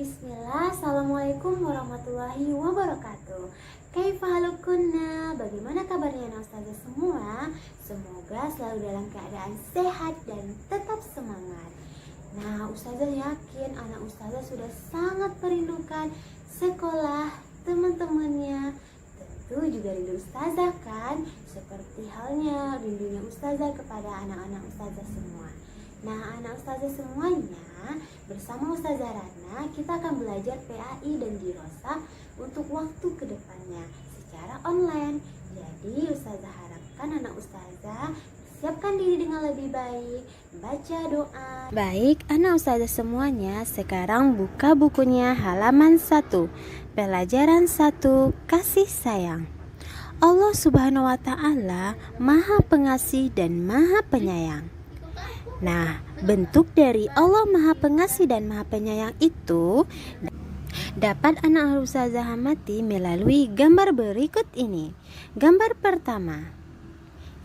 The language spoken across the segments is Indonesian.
Bismillah, Assalamualaikum warahmatullahi wabarakatuh. Kaifahalukunna, bagaimana kabarnya anak ustazah semua? Semoga selalu dalam keadaan sehat dan tetap semangat. Nah, ustazah yakin anak ustazah sudah sangat merindukan sekolah, teman-temannya. Tentu juga rindu ustazah kan? Seperti halnya rindunya ustazah kepada anak-anak ustazah semua. Nah, anak ustazah semuanya, bersama Ustazah Rana, kita akan belajar PAI dan Dirosah untuk waktu kedepannya secara online. Jadi, Ustazah harapkan anak ustazah siapkan diri dengan lebih baik, baca doa. Baik, anak ustazah semuanya, sekarang buka bukunya halaman 1, pelajaran 1, kasih sayang. Allah Subhanahu wa Ta'ala Maha Pengasih dan Maha Penyayang. Nah, bentuk dari Allah Maha Pengasih dan Maha Penyayang itu dapat anak ustazah amati melalui gambar berikut ini. Gambar pertama.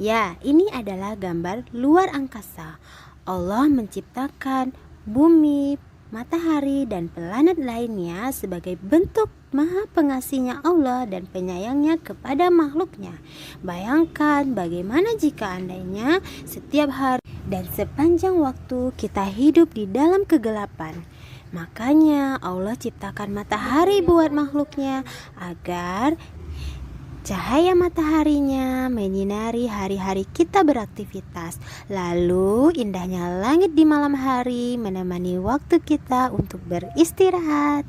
Ya, ini adalah gambar luar angkasa. Allah menciptakan bumi, matahari, dan planet lainnya sebagai bentuk Maha Pengasihnya Allah dan penyayangnya kepada makhluknya. Bayangkan bagaimana jika andainya setiap hari dan sepanjang waktu kita hidup di dalam kegelapan. Makanya Allah ciptakan matahari buat makhluknya agar cahaya mataharinya menyinari hari-hari kita beraktivitas. Lalu indahnya langit di malam hari menemani waktu kita untuk beristirahat.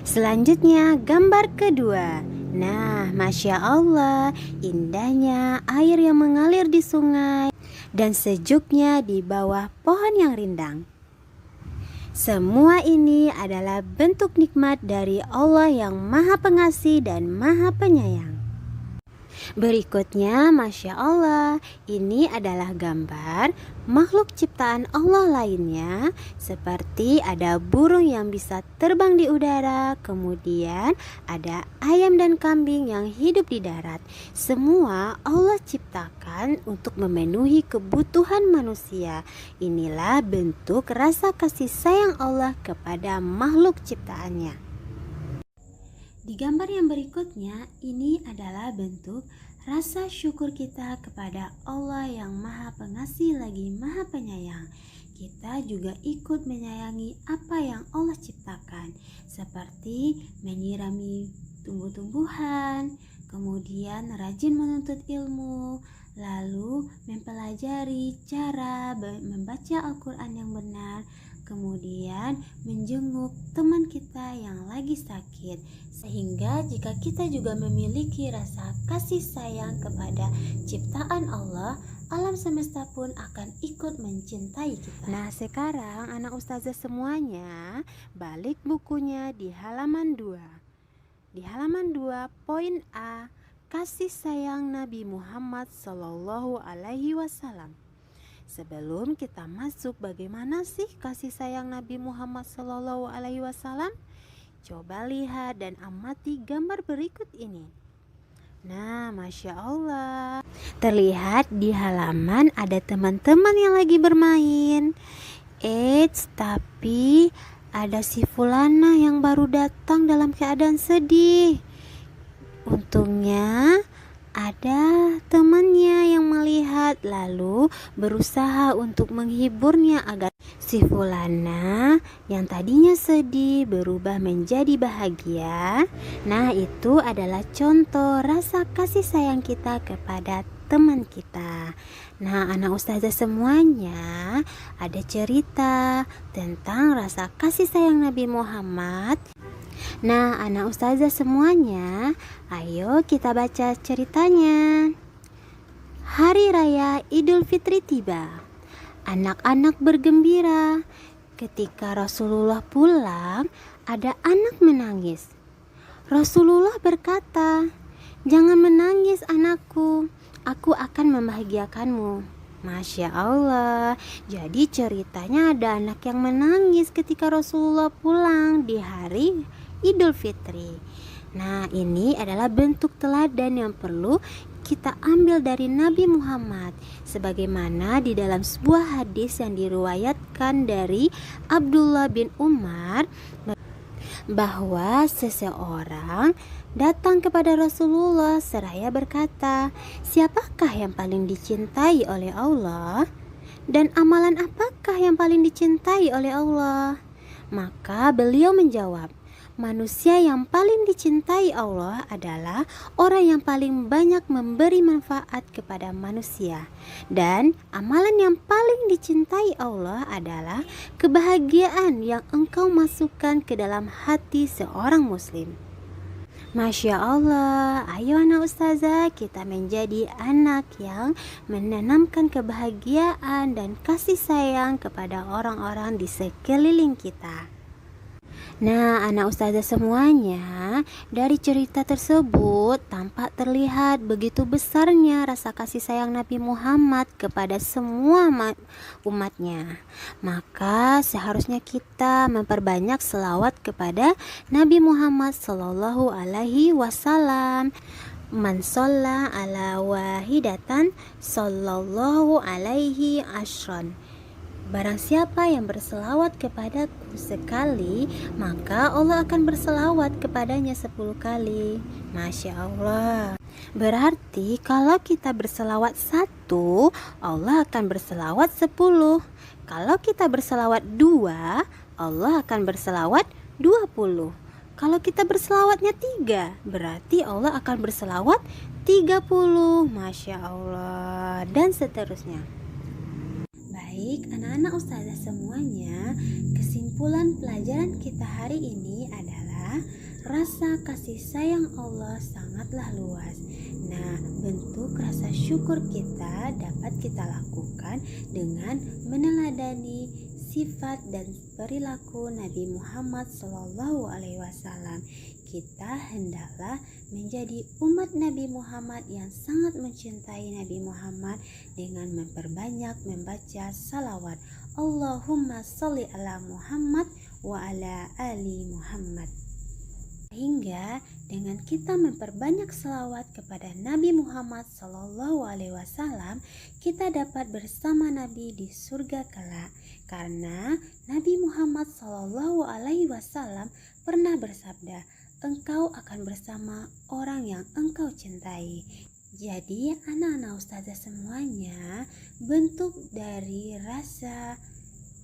Selanjutnya gambar kedua. Nah, Masya Allah, indahnya air yang mengalir di sungai dan sejuknya di bawah pohon yang rindang. Semua ini adalah bentuk nikmat dari Allah yang Maha Pengasih dan Maha Penyayang. Berikutnya, Masya Allah, ini adalah gambar makhluk ciptaan Allah lainnya, seperti ada burung yang bisa terbang di udara, kemudian ada ayam dan kambing yang hidup di darat. Semua Allah ciptakan untuk memenuhi kebutuhan manusia. Inilah bentuk rasa kasih sayang Allah kepada makhluk ciptaannya. Di gambar yang berikutnya, ini adalah bentuk rasa syukur kita kepada Allah yang Maha Pengasih lagi Maha Penyayang. Kita juga ikut menyayangi apa yang Allah ciptakan, seperti menyirami tumbuh-tumbuhan, kemudian rajin menuntut ilmu, lalu mempelajari cara membaca Al-Quran yang benar, kemudian menjenguk teman kita yang lagi sakit. Sehingga jika kita juga memiliki rasa kasih sayang kepada ciptaan Allah, alam semesta pun akan ikut mencintai kita. Nah, sekarang anak ustazah semuanya balik bukunya di halaman 2. Di halaman 2 poin A, kasih sayang Nabi Muhammad Sallallahu Alaihi Wasallam. Sebelum kita masuk, bagaimana sih kasih sayang Nabi Muhammad Sallallahu Alaihi Wasallam? Coba lihat dan amati gambar berikut ini. Nah, Masya Allah, terlihat di halaman ada teman-teman yang lagi bermain. Tapi ada si Fulana yang baru datang dalam keadaan sedih. Untungnya ada temannya yang melihat lalu berusaha untuk menghiburnya agar si Fulana yang tadinya sedih berubah menjadi bahagia. Nah, itu adalah contoh rasa kasih sayang kita kepada teman kita. Nah, anak ustazah semuanya, ada cerita tentang rasa kasih sayang Nabi Muhammad. Nah, anak ustazah semuanya, ayo kita baca ceritanya. Hari Raya Idul Fitri tiba. Anak-anak bergembira. Ketika Rasulullah pulang, ada anak menangis. Rasulullah berkata, "Jangan menangis anakku, aku akan membahagiakanmu." Masya Allah. Jadi ceritanya ada anak yang menangis ketika Rasulullah pulang di hari Idul Fitri. Nah, ini adalah bentuk teladan yang perlu kita ambil dari Nabi Muhammad, sebagaimana di dalam sebuah hadis yang diriwayatkan dari Abdullah bin Umar. bahwa seseorang datang kepada Rasulullah seraya berkata, "Siapakah yang paling dicintai oleh Allah? Dan amalan apakah yang paling dicintai oleh Allah?" Maka beliau menjawab, manusia yang paling dicintai Allah adalah orang yang paling banyak memberi manfaat kepada manusia. Dan amalan yang paling dicintai Allah adalah kebahagiaan yang engkau masukkan ke dalam hati seorang muslim. Masya Allah, ayo anak ustazah, kita menjadi anak yang menanamkan kebahagiaan dan kasih sayang kepada orang-orang di sekeliling kita. Nah, anak ustazah semuanya, dari cerita tersebut tampak terlihat begitu besarnya rasa kasih sayang Nabi Muhammad kepada semua umatnya. Maka seharusnya kita memperbanyak selawat kepada Nabi Muhammad Sallallahu Alaihi Wasallam. Man sholla ala wahidatan sallallahu alaihi ashron. Barang siapa yang berselawat kepadaku sekali, maka Allah akan berselawat kepadanya 10 kali. Masya Allah. Berarti kalau kita berselawat 1, Allah akan berselawat 10. Kalau kita berselawat 2, Allah akan berselawat 20. Kalau kita berselawatnya 3, berarti Allah akan berselawat 30. Masya Allah. Dan seterusnya. Baik, anak-anak ustazah semuanya, kesimpulan pelajaran kita hari ini adalah rasa kasih sayang Allah sangatlah luas. Nah, bentuk rasa syukur kita dapat kita lakukan dengan meneladani sifat dan perilaku Nabi Muhammad SAW. Kita hendaklah menjadi umat Nabi Muhammad yang sangat mencintai Nabi Muhammad dengan memperbanyak membaca salawat. Allahumma sholli ala Muhammad wa ala ali Muhammad. Sehingga dengan kita memperbanyak salawat kepada Nabi Muhammad SAW, kita dapat bersama Nabi di surga kelak. Karena Nabi Muhammad SAW pernah bersabda, engkau akan bersama orang yang engkau cintai. Jadi anak-anak ustazah semuanya, bentuk dari rasa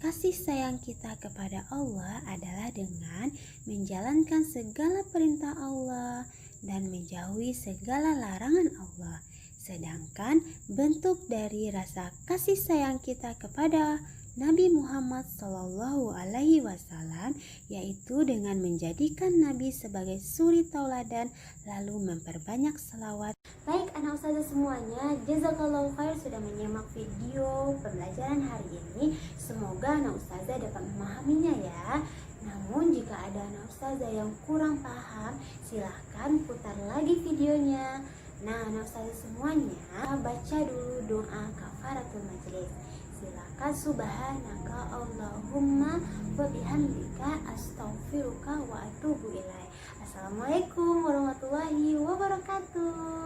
kasih sayang kita kepada Allah adalah dengan menjalankan segala perintah Allah dan menjauhi segala larangan Allah. Sedangkan bentuk dari rasa kasih sayang kita kepada Nabi Muhammad Sallallahu Alaihi Wasallam yaitu dengan menjadikan Nabi sebagai suri tauladan lalu memperbanyak selawat. Baik anak ustazah semuanya, jazakallahu khair sudah menyimak video pembelajaran hari ini. Semoga anak ustazah dapat memahaminya ya. Namun jika ada anak ustazah yang kurang paham, silahkan putar lagi videonya. Nah anak ustazah semuanya, baca dulu doa kafaratul majlis. Silakan subhanaka Allahumma wa bihamdika astaghfiruka wa atubu ilaik. Assalamualaikum warahmatullahi wabarakatuh.